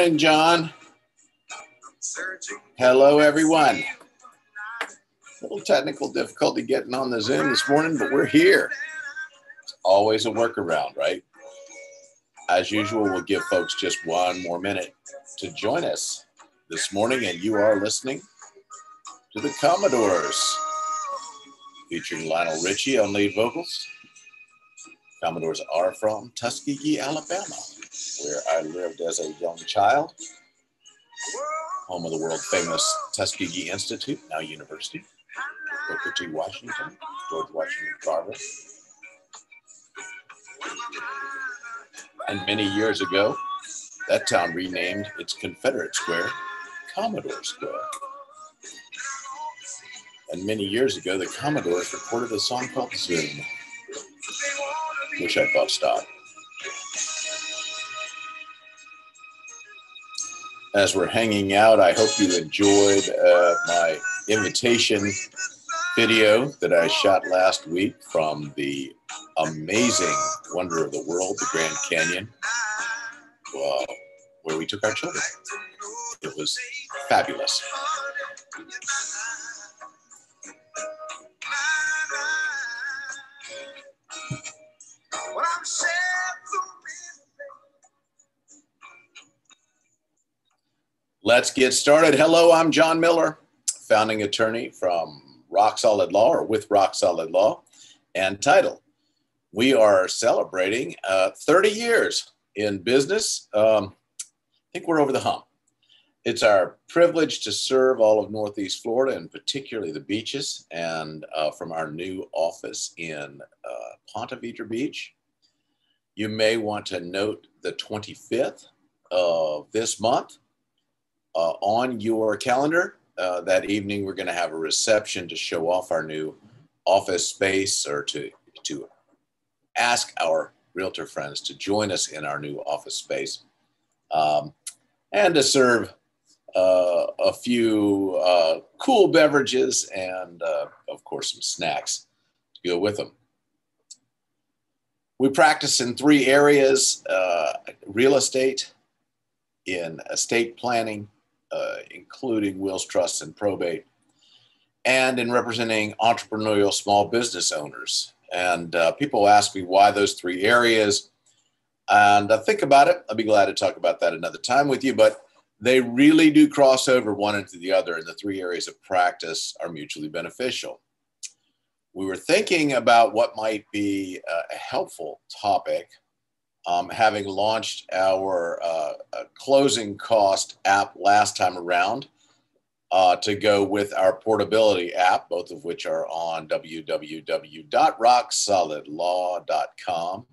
morning, John. Hello, everyone. A little technical difficulty getting on the Zoom this morning, but we're here. It's always a workaround, right? As usual, we'll give folks just one more minute to join us this morning, and you are listening to the Commodores, featuring Lionel Richie on lead vocals. Commodores are from Tuskegee, Alabama, where I lived as a young child, home of the world-famous Tuskegee Institute, now University, Booker T. Washington, George Washington Carver. And many years ago, that town renamed its Confederate Square Commodore Square. And many years ago, the Commodores recorded a song called Zoom, which I bust out. As we're hanging out, I hope you enjoyed my invitation video that I shot last week from the amazing wonder of the world, the Grand Canyon, where we took our children. It was fabulous. Let's get started. Hello, I'm John Miller, founding attorney from Rock Solid Law, or with Rock Solid Law, and title. We are celebrating 30 years in business. I think we're over the hump. It's our privilege to serve all of Northeast Florida, and particularly the beaches, and from our new office in Ponte, Vedra Beach. You may want to note the 25th of this month on your calendar. That evening, we're going to have a reception to show off our new office space, or to ask our realtor friends to join us in our new office space, and to serve a few cool beverages and, of course, some snacks to go with them. We practice in 3 areas: real estate, in estate planning, including wills, trusts, and probate, and in representing entrepreneurial small business owners. And people ask me why those 3 areas, and think about it. I'll be glad to talk about that another time with you, but they really do cross over one into the other, and the 3 areas of practice are mutually beneficial. We were thinking about what might be a helpful topic, having launched our closing cost app last time around, to go with our portability app, both of which are on www.rocksolidlaw.com.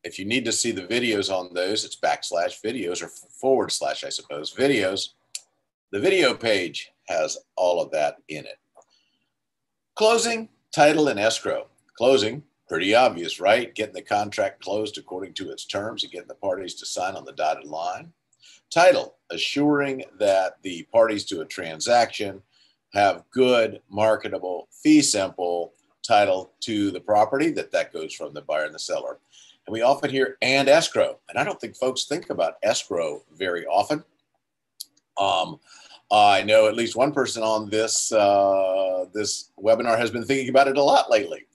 If you need to see the videos on those, it's /videos or / I suppose, videos. The video page has all of that in it. Closing, title, and escrow. Closing, pretty obvious, right? Getting the contract closed according to its terms and getting the parties to sign on the dotted line. Title, assuring that the parties to a transaction have good, marketable, fee simple title to the property, that goes from the buyer and the seller. And we often hear "and escrow," and I don't think folks think about escrow very often. I know at least one person on this this webinar has been thinking about it a lot lately.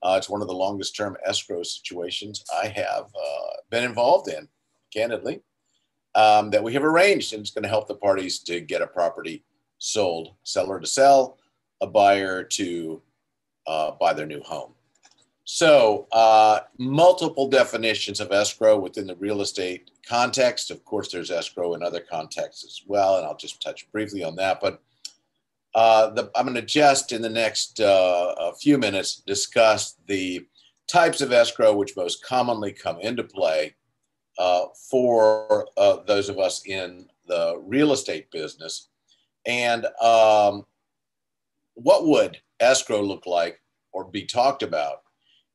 It's one of the longest term escrow situations I have been involved in, candidly, that we have arranged, and it's going to help the parties to get a property sold, seller to sell, a buyer to buy their new home. So multiple definitions of escrow within the real estate context. Of course, there's escrow in other contexts as well, and I'll just touch briefly on that. But I'm going to just in the next few minutes discuss the types of escrow which most commonly come into play for those of us in the real estate business, and what would escrow look like or be talked about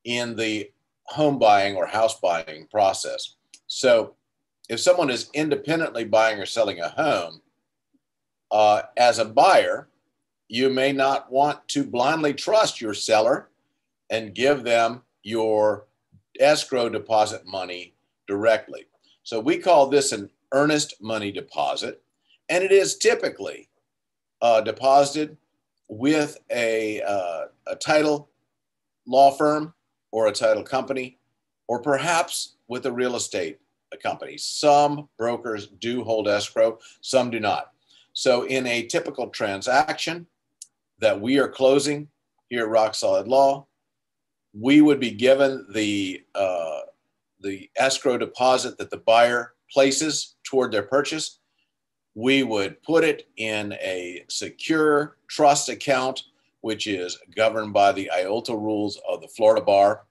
in the home buying or house buying process. So if someone is independently buying or selling a home, as a buyer, you may not want to blindly trust your seller and give them your escrow deposit money directly. So we call this an earnest money deposit, and it is typically deposited with a title law firm or a title company, or perhaps with a real estate company. Some brokers do hold escrow, some do not. So in a typical transaction that we are closing here at Rock Solid Law, we would be given the escrow deposit that the buyer places toward their purchase. We would put it in a secure trust account, which is governed by the IOLTA rules of the Florida Bar.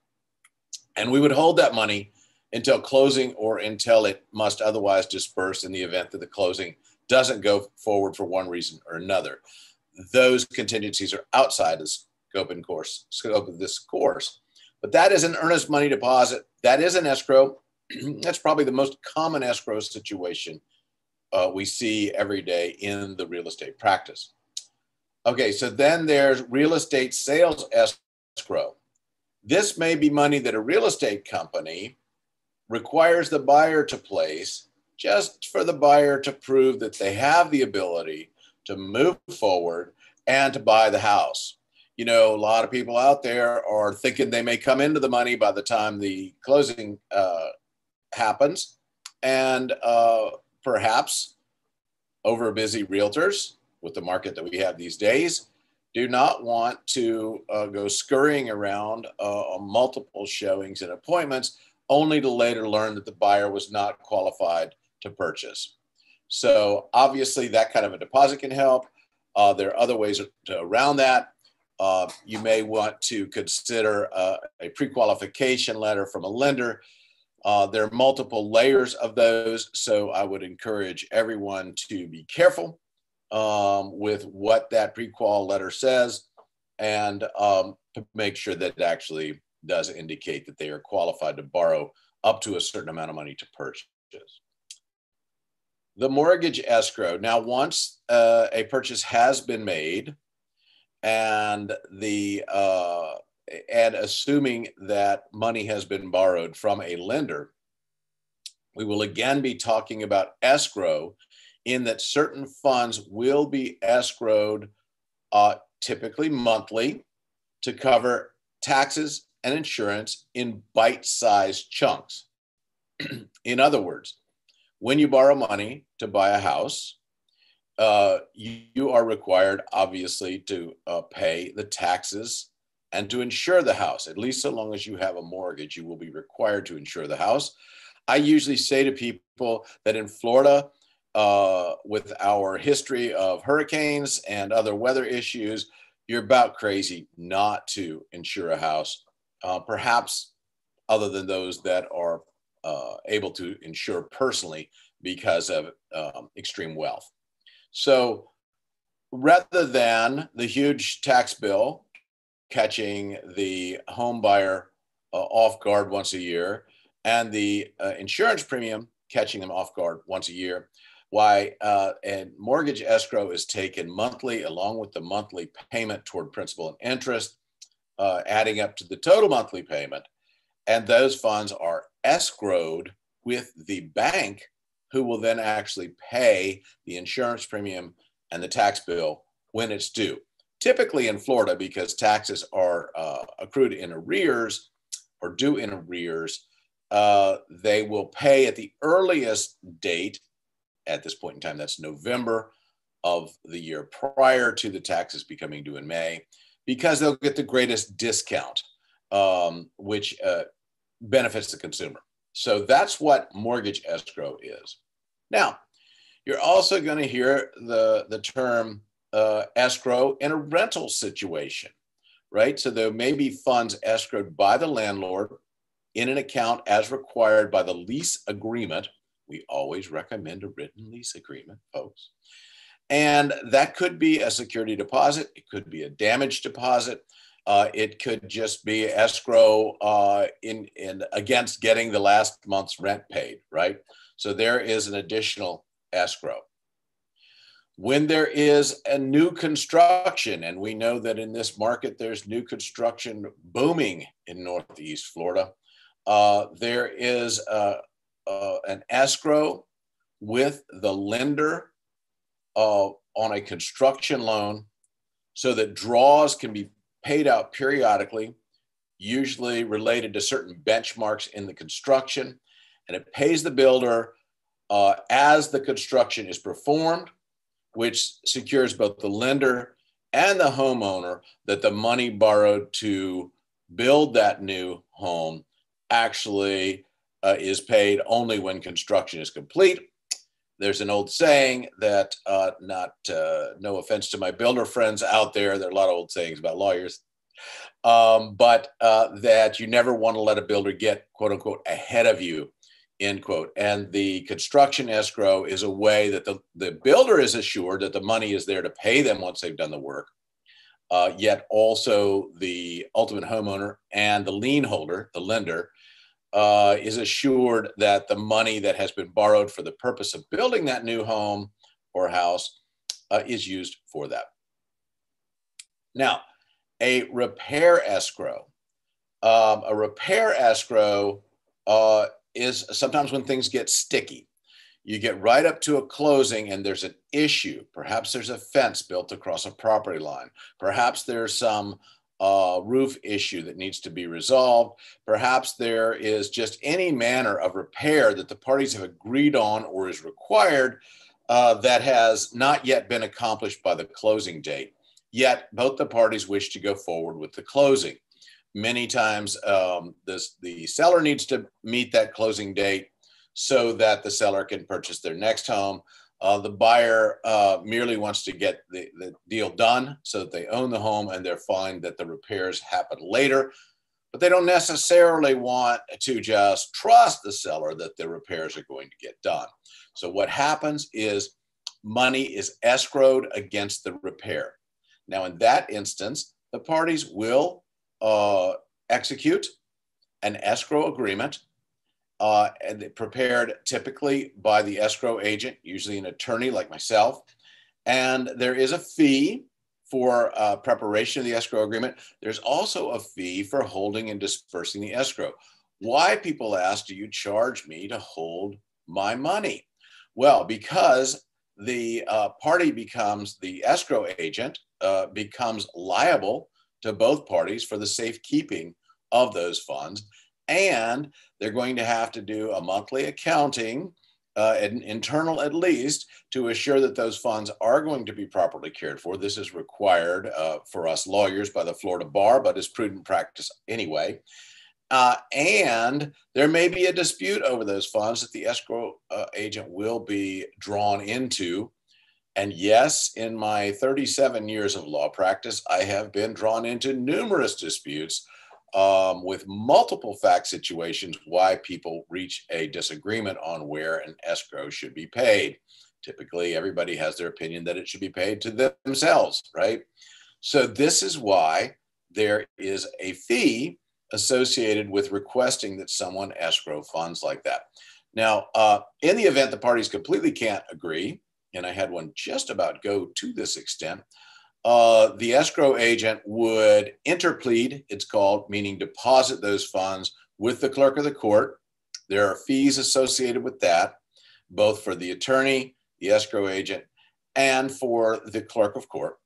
And we would hold that money until closing or until it must otherwise disperse in the event that the closing doesn't go forward for one reason or another. Those contingencies are outside the scope of this course. But that is an earnest money deposit. That is an escrow. That's probably the most common escrow situation we see every day in the real estate practice. Okay, so then there's real estate sales escrow. This may be money that a real estate company requires the buyer to place just for the buyer to prove that they have the ability to move forward and to buy the house. You know, a lot of people out there are thinking they may come into the money by the time the closing happens, and perhaps overbusy realtors with the market that we have these days do not want to go scurrying around on multiple showings and appointments only to later learn that the buyer was not qualified to purchase. So obviously that kind of a deposit can help. There are other ways around that. You may want to consider a pre-qualification letter from a lender. There are multiple layers of those, so I would encourage everyone to be careful with what that pre-qual letter says, and to make sure that it actually does indicate that they are qualified to borrow up to a certain amount of money to purchase. The mortgage escrow. Now, once a purchase has been made, and assuming that money has been borrowed from a lender, we will again be talking about escrow, in that certain funds will be escrowed typically monthly to cover taxes and insurance in bite-sized chunks. In other words, when you borrow money to buy a house, you are required, obviously, to pay the taxes and to insure the house. At least so long as you have a mortgage, you will be required to insure the house. I usually say to people that in Florida, with our history of hurricanes and other weather issues, you're about crazy not to insure a house, perhaps other than those that are able to insure personally because of extreme wealth. So rather than the huge tax bill catching the home buyer off guard once a year, and the insurance premium catching them off guard once a year, and mortgage escrow is taken monthly along with the monthly payment toward principal and interest, adding up to the total monthly payment. And those funds are escrowed with the bank, who will then actually pay the insurance premium and the tax bill when it's due. Typically in Florida, because taxes are accrued in arrears or due in arrears, they will pay at the earliest date. At this point in time, that's November of the year prior to the taxes becoming due in May, because they'll get the greatest discount, which benefits the consumer. So that's what mortgage escrow is. Now, you're also going to hear the term escrow in a rental situation, right? So there may be funds escrowed by the landlord in an account as required by the lease agreement. We always recommend a written lease agreement, folks. And that could be a security deposit. It could be a damage deposit. It could just be escrow in against getting the last month's rent paid, right? So there is an additional escrow. When there is a new construction, and we know that in this market, there's new construction booming in Northeast Florida, there is an escrow with the lender on a construction loan so that draws can be paid out periodically, usually related to certain benchmarks in the construction, and it pays the builder as the construction is performed, which secures both the lender and the homeowner that the money borrowed to build that new home actually is paid only when construction is complete. There's an old saying that, no offense to my builder friends out there, there are a lot of old sayings about lawyers, but that you never want to let a builder get, quote unquote, ahead of you, end quote. And the construction escrow is a way that the builder is assured that the money is there to pay them once they've done the work. Yet also the ultimate homeowner and the lien holder, the lender, is assured that the money that has been borrowed for the purpose of building that new home or house is used for that. Now, a repair escrow. A repair escrow is sometimes when things get sticky. You get right up to a closing and there's an issue. Perhaps there's a fence built across a property line. Perhaps there's some roof issue that needs to be resolved. Perhaps there is just any manner of repair that the parties have agreed on or is required that has not yet been accomplished by the closing date. Yet both the parties wish to go forward with the closing. Many times the seller needs to meet that closing date so that the seller can purchase their next home. The buyer merely wants to get the deal done so that they own the home and they're fine that the repairs happen later. But they don't necessarily want to just trust the seller that the repairs are going to get done. So what happens is money is escrowed against the repair. Now, in that instance, the parties will execute an escrow agreement and prepared typically by the escrow agent, usually an attorney like myself. And there is a fee for preparation of the escrow agreement. There's also a fee for holding and dispersing the escrow. Why, people ask, do you charge me to hold my money? Well, because the party becomes, the escrow agent becomes liable to both parties for the safekeeping of those funds. And they're going to have to do a monthly accounting, internal at least, to assure that those funds are going to be properly cared for. This is required for us lawyers by the Florida bar, but is prudent practice anyway. And there may be a dispute over those funds that the escrow agent will be drawn into. And yes, in my 37 years of law practice, I have been drawn into numerous disputes with multiple fact situations why people reach a disagreement on where an escrow should be paid. Typically, everybody has their opinion that it should be paid to themselves, right? So this is why there is a fee associated with requesting that someone escrow funds like that. Now, in the event the parties completely can't agree, and I had one just about go to this extent, the escrow agent would interplead, it's called, meaning deposit those funds with the clerk of the court. There are fees associated with that, both for the attorney, the escrow agent, and for the clerk of court.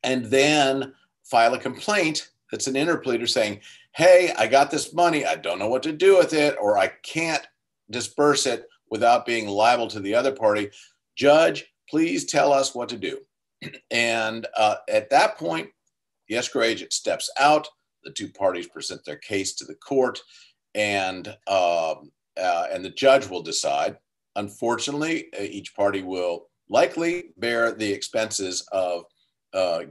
And then file a complaint that's an interpleader saying, hey, I got this money, I don't know what to do with it, or I can't disperse it without being liable to the other party. Judge, please tell us what to do. And at that point, the escrow agent steps out, the two parties present their case to the court, and the judge will decide. Unfortunately, each party will likely bear the expenses of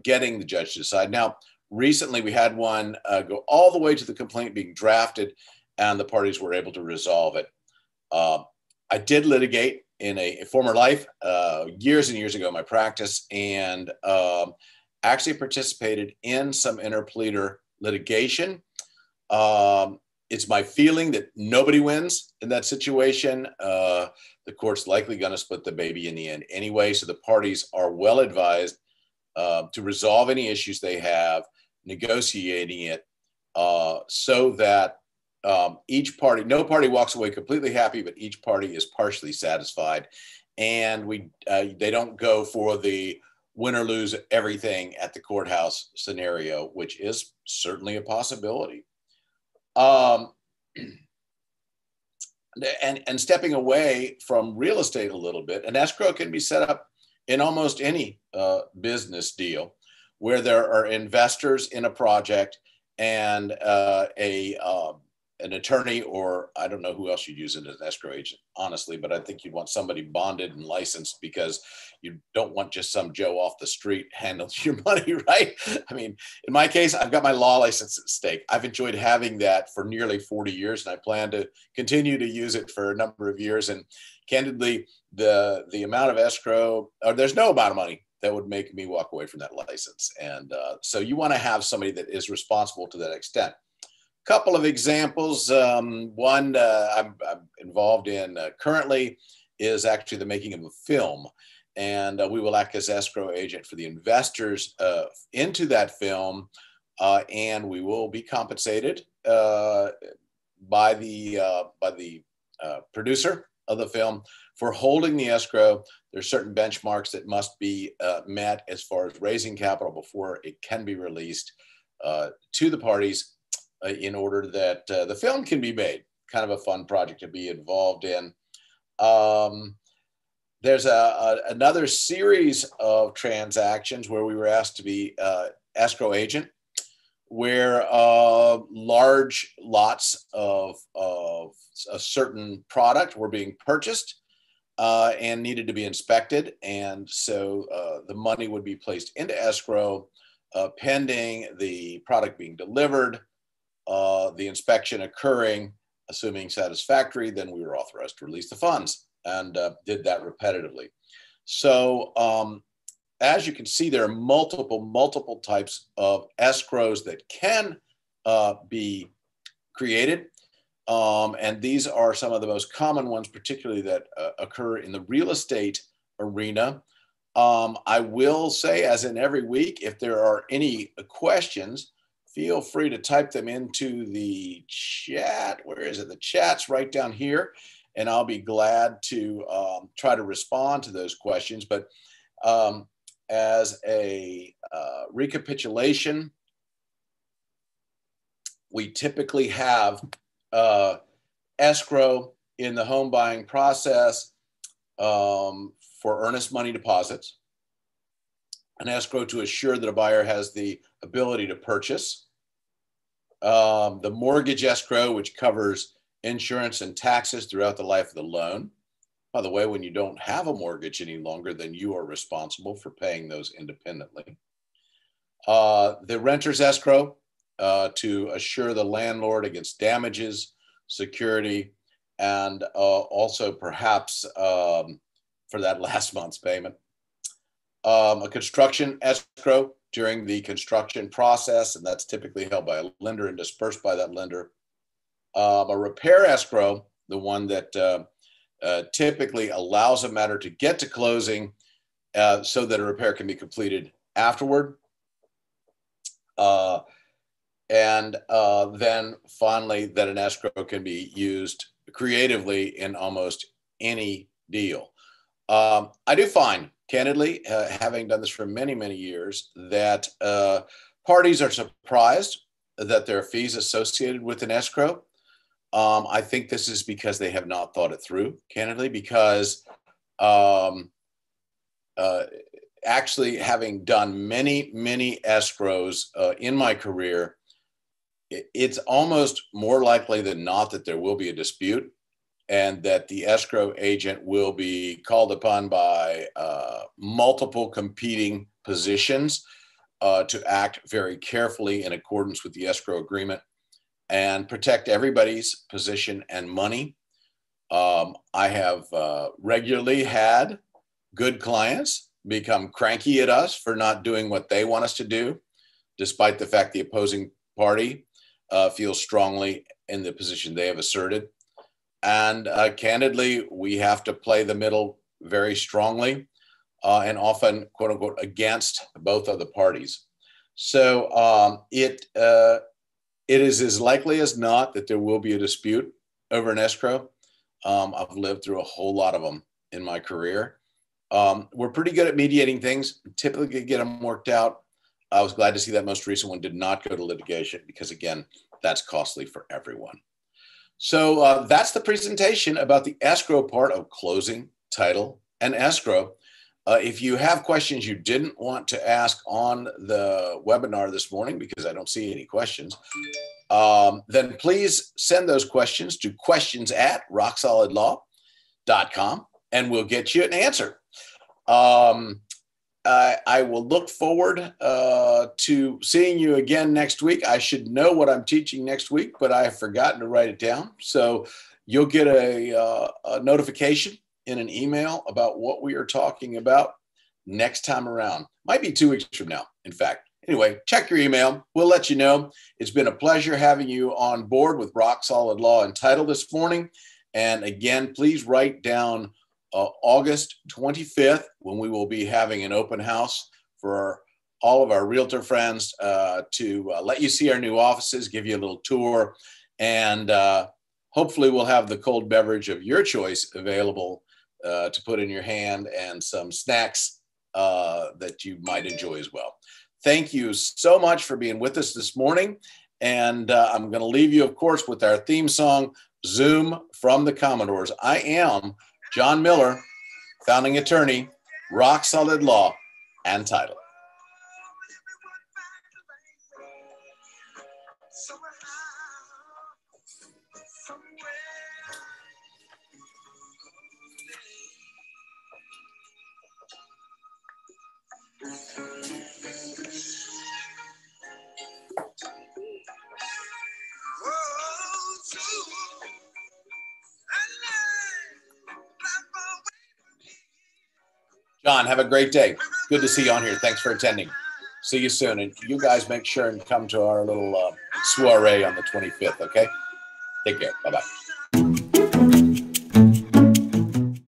getting the judge to decide. Now, recently we had one go all the way to the complaint being drafted, and the parties were able to resolve it. I did litigate in a former life, years and years ago in my practice, and actually participated in some interpleader litigation. It's my feeling that nobody wins in that situation. The court's likely going to split the baby in the end anyway, so the parties are well advised to resolve any issues they have, negotiating it so that each party, no party walks away completely happy, but each party is partially satisfied. And they don't go for the win or lose everything at the courthouse scenario, which is certainly a possibility. And stepping away from real estate a little bit, an escrow can be set up in almost any business deal where there are investors in a project and an attorney, or I don't know who else you'd use as an escrow agent, honestly, but I think you'd want somebody bonded and licensed because you don't want just some Joe off the street handling your money, right? I mean, in my case, I've got my law license at stake. I've enjoyed having that for nearly 40 years, and I plan to continue to use it for a number of years. And candidly, the amount of escrow, or there's no amount of money that would make me walk away from that license. And so you want to have somebody that is responsible to that extent. Couple of examples. One I'm involved in currently is actually the making of a film. And we will act as escrow agent for the investors into that film. And we will be compensated by the producer of the film for holding the escrow. There's certain benchmarks that must be met as far as raising capital before it can be released to the parties in order that the film can be made. Kind of a fun project to be involved in. There's another series of transactions where we were asked to be escrow agent, where large lots of a certain product were being purchased and needed to be inspected. And so the money would be placed into escrow pending the product being delivered, the inspection occurring, assuming satisfactory, then we were authorized to release the funds, and did that repetitively. So as you can see, there are multiple types of escrows that can be created. And these are some of the most common ones, particularly that occur in the real estate arena. I will say, as in every week, if there are any questions, feel free to type them into the chat. Where is it? The chat's right down here. And I'll be glad to try to respond to those questions. But as a recapitulation, we typically have escrow in the home buying process for earnest money deposits, an escrow to assure that a buyer has the ability to purchase, the mortgage escrow, which covers insurance and taxes throughout the life of the loan. By the way, when you don't have a mortgage any longer, then you are responsible for paying those independently. The renter's escrow to assure the landlord against damages, security, and also perhaps for that last month's payment. A construction escrow during the construction process, and that's typically held by a lender and dispersed by that lender. A repair escrow, the one that typically allows a matter to get to closing so that a repair can be completed afterward. And then finally, that an escrow can be used creatively in almost any deal. I do find, candidly, having done this for many years, that parties are surprised that there are fees associated with an escrow. I think this is because they have not thought it through, candidly, because actually having done many escrows in my career, it's almost more likely than not that there will be a dispute and that the escrow agent will be called upon by multiple competing positions to act very carefully in accordance with the escrow agreement and protect everybody's position and money. I have regularly had good clients become cranky at us for not doing what they want us to do, despite the fact the opposing party feels strongly in the position they have asserted. And candidly, we have to play the middle very strongly and often, quote unquote, against both of the parties. So it It is as likely as not that there will be a dispute over an escrow. I've lived through a whole lot of them in my career. We're pretty good at mediating things, typically get them worked out. I was glad to see that most recent one did not go to litigation because, again, that's costly for everyone. So that's the presentation about the escrow part of closing, title, and escrow. If you have questions you didn't want to ask on the webinar this morning, because I don't see any questions, then please send those questions to questions@rocksolidlaw.com and we'll get you an answer. I will look forward to seeing you again next week. I should know what I'm teaching next week, but I have forgotten to write it down. So you'll get a notification in an email about what we are talking about next time around. Might be 2 weeks from now, in fact. Anyway, check your email. We'll let you know. It's been a pleasure having you on board with Rock Solid Law and Title this morning. And again, please write down August 25th, when we will be having an open house for all of our realtor friends to let you see our new offices, give you a little tour, and hopefully we'll have the cold beverage of your choice available to put in your hand and some snacks that you might enjoy as well. Thank you so much for being with us this morning. And I'm going to leave you, of course, with our theme song, Zoom from the Commodores. I am John Miller, founding attorney, Rock Solid Law and Title. John, have a great day. Good to see you on here. Thanks for attending. See you soon. And you guys make sure and come to our little soiree on the 25th, okay? Take care. Bye-bye.